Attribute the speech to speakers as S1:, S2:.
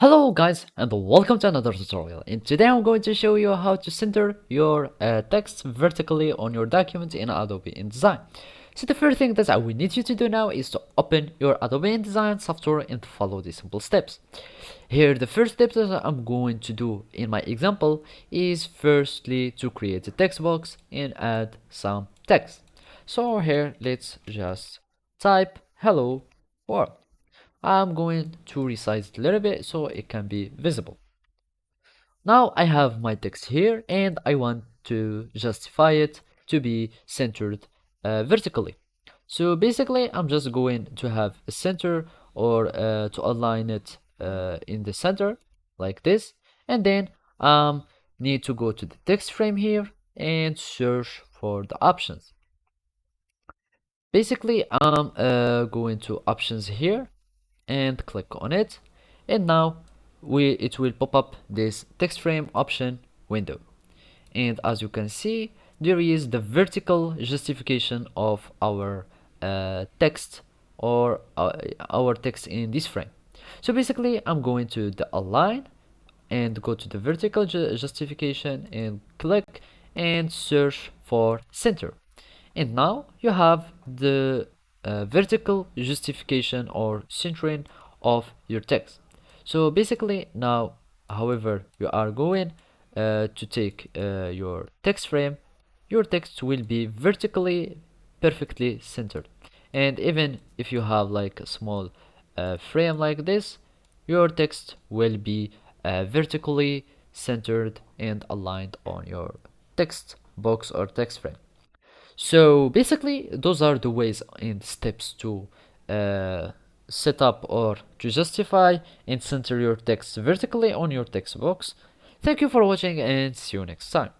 S1: Hello guys and welcome to another tutorial, and today I'm going to show you how to center your text vertically on your document in Adobe InDesign. So the first thing that I will need you to do now is to open your Adobe InDesign software and follow these simple steps. Here the first step that I'm going to do in my example is firstly to create a text box and add some text. So here let's just type hello world. I'm going to resize it a little bit so it can be visible. Now I have my text here and I want to justify it to be centered vertically. So basically I'm just going to have a center or to align it in the center like this, and then need to go to the text frame here and search for the options. Basically I'm going to options here and click on it, and now it will pop up this text frame option window, and as you can see there is the vertical justification of our text or our text in this frame. So basically I'm going to the align and go to the vertical justification and click and search for center, and now you have the vertical justification or centering of your text. So basically now, however you are going to take your text frame, your text will be vertically perfectly centered. And even if you have like a small frame like this, your text will be vertically centered and aligned on your text box or text frame. So basically, those are the ways and steps to uh, set up or to justify and center your text vertically on your text box. Thank you for watching and see you next time.